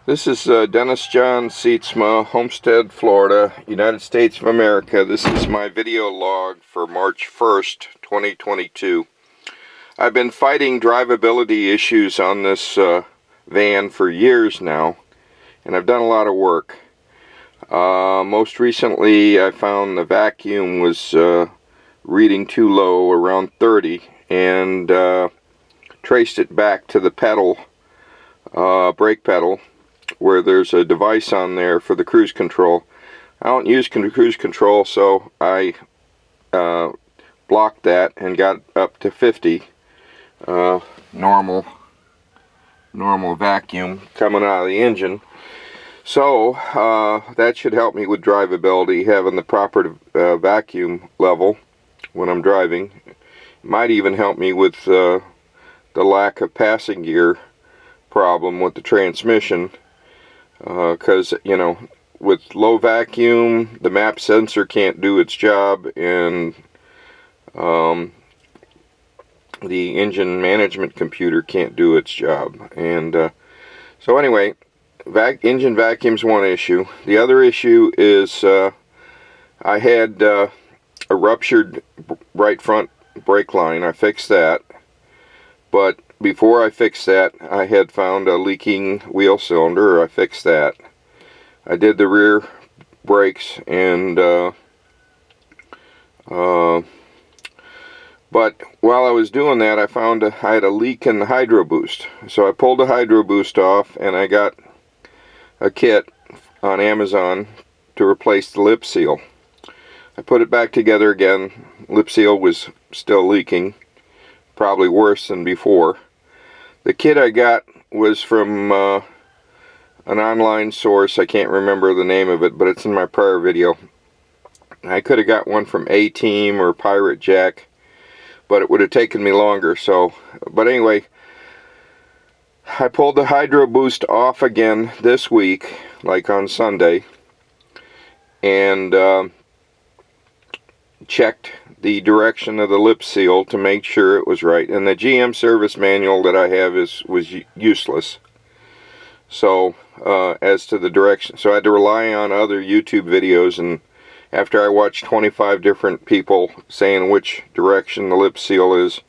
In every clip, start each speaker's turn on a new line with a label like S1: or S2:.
S1: This is Dennis John Seatsma, Homestead, Florida, United States of America. This is my video log for March 1st, 2022. I've been fighting drivability issues on this van for years now, and I've done a lot of work. Most recently, I found the vacuum was reading too low, around 30, and traced it back to the pedal, brake pedal, where there's a device on there for the cruise control. I don't use cruise control, so I blocked that and got up to 50 normal vacuum coming out of the engine. So that should help me with drivability, having the proper vacuum level when I'm driving. It might even help me with the lack of passing gear problem with the transmission. Because, you know, with low vacuum, the map sensor can't do its job, and the engine management computer can't do its job. And so anyway, engine vacuum's one issue. The other issue is I had a ruptured right front brake line. I fixed that, but before I fixed that, I had found a leaking wheel cylinder. I fixed that. I did the rear brakes, and but while I was doing that, I found I had a leak in the hydro boost. So I pulled the hydro boost off, and I got a kit on Amazon to replace the lip seal. I put it back together again. Lip seal was still leaking, probably worse than before. The kit I got was from an online source. I can't remember the name of it, but it's in my prior video. I could have got one from A-Team or Pirate Jack, but it would have taken me longer. So, but anyway, I pulled the hydro boost off again this week, like on Sunday, and checked the direction of the lip seal to make sure it was right. And the GM service manual that I have was useless. So as to the direction, so I had to rely on other YouTube videos, and after I watched 25 different people saying which direction the lip seal is,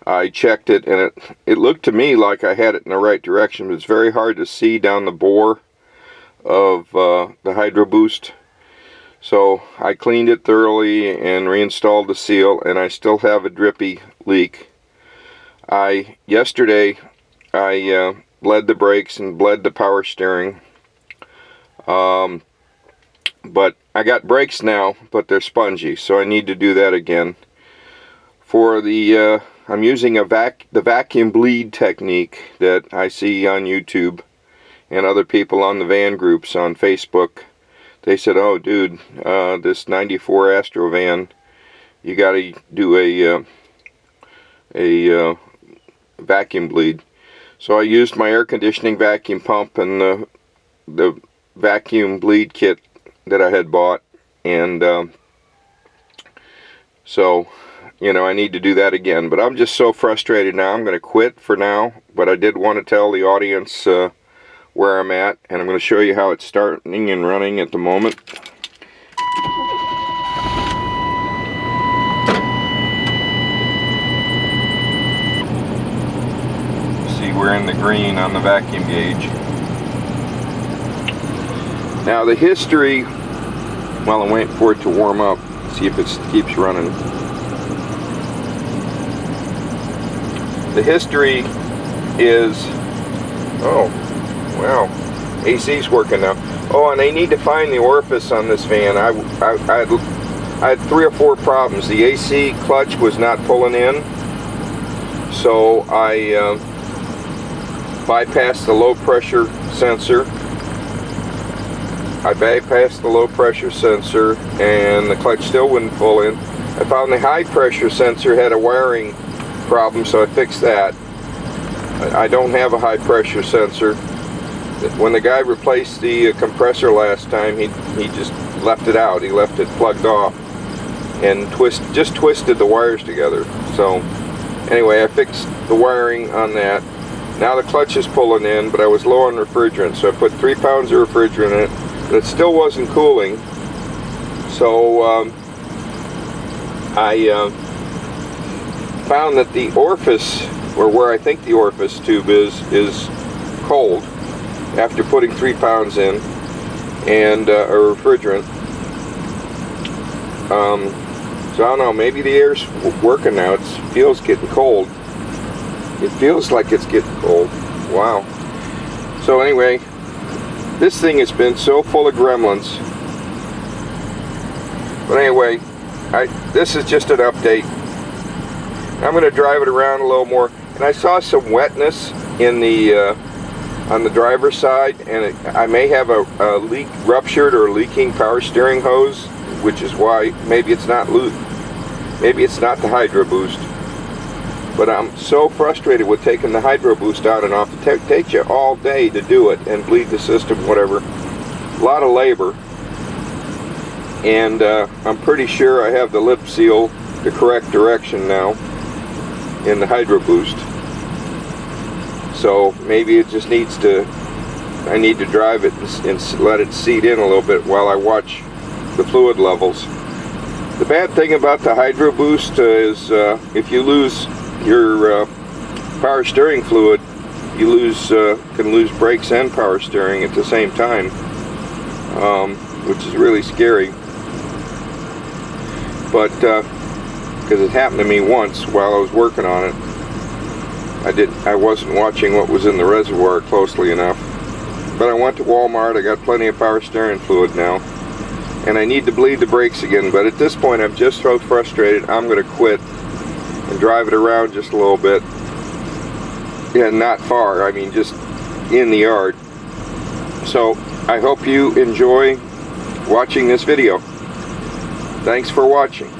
S1: I checked it, and it looked to me like I had it in the right direction, but it's very hard to see down the bore of the hydro boost. So I cleaned it thoroughly and reinstalled the seal, and I still have a drippy leak. Yesterday I bled the brakes and bled the power steering, but I got brakes now, but they're spongy, so I need to do that again. For the I'm using the vacuum bleed technique that I see on YouTube and other people on the van groups on Facebook. They said, "Oh, dude, this '94 Astro van, you got to do a vacuum bleed." So I used my air conditioning vacuum pump and the vacuum bleed kit that I had bought, and so, you know, I need to do that again. But I'm just so frustrated now. I'm going to quit for now. But I did want to tell the audience where I'm at, and I'm going to show you how it's starting and running at the moment. See, we're in the green on the vacuum gauge. Now the history, while I'm waiting for it to warm up, see if it keeps running. The history is, oh, wow, AC's working now. Oh, and they need to find the orifice on this van. I had 3 or 4 problems. The AC clutch was not pulling in, so I bypassed the low pressure sensor. and the clutch still wouldn't pull in. I found the high pressure sensor had a wiring problem, so I fixed that. I don't have a high pressure sensor. When the guy replaced the compressor last time, he just left it out. He left it plugged off and just twisted the wires together. So anyway, I fixed the wiring on that. Now the clutch is pulling in, but I was low on refrigerant, so I put 3 pounds of refrigerant in it, but it still wasn't cooling. So I found that the orifice, or where I think the orifice tube is cold after putting 3 pounds in and a refrigerant. So I don't know, maybe the air's working now. It feels getting cold. It feels like it's getting cold. Wow. So anyway, this thing has been so full of gremlins. But anyway, this is just an update. I'm going to drive it around a little more. And I saw some wetness in the on the driver's side, and I may have a leak, ruptured or leaking power steering hose, which is why maybe it's not maybe it's not the Hydro Boost. But I'm so frustrated with taking the Hydro Boost out and off. It takes you all day to do it and bleed the system, whatever. A lot of labor. And I'm pretty sure I have the lip seal the correct direction now in the Hydro Boost. So maybe it just needs to, I need to drive it and let it seat in a little bit while I watch the fluid levels. The bad thing about the Hydro Boost is if you lose your power steering fluid, you can lose brakes and power steering at the same time, which is really scary. But because it happened to me once while I was working on it, I wasn't watching what was in the reservoir closely enough. But I went to Walmart. I got plenty of power steering fluid now, and I need to bleed the brakes again. But at this point, I'm just so frustrated, I'm going to quit and drive it around just a little bit. Yeah, not far, I mean just in the yard. So I hope you enjoy watching this video. Thanks for watching.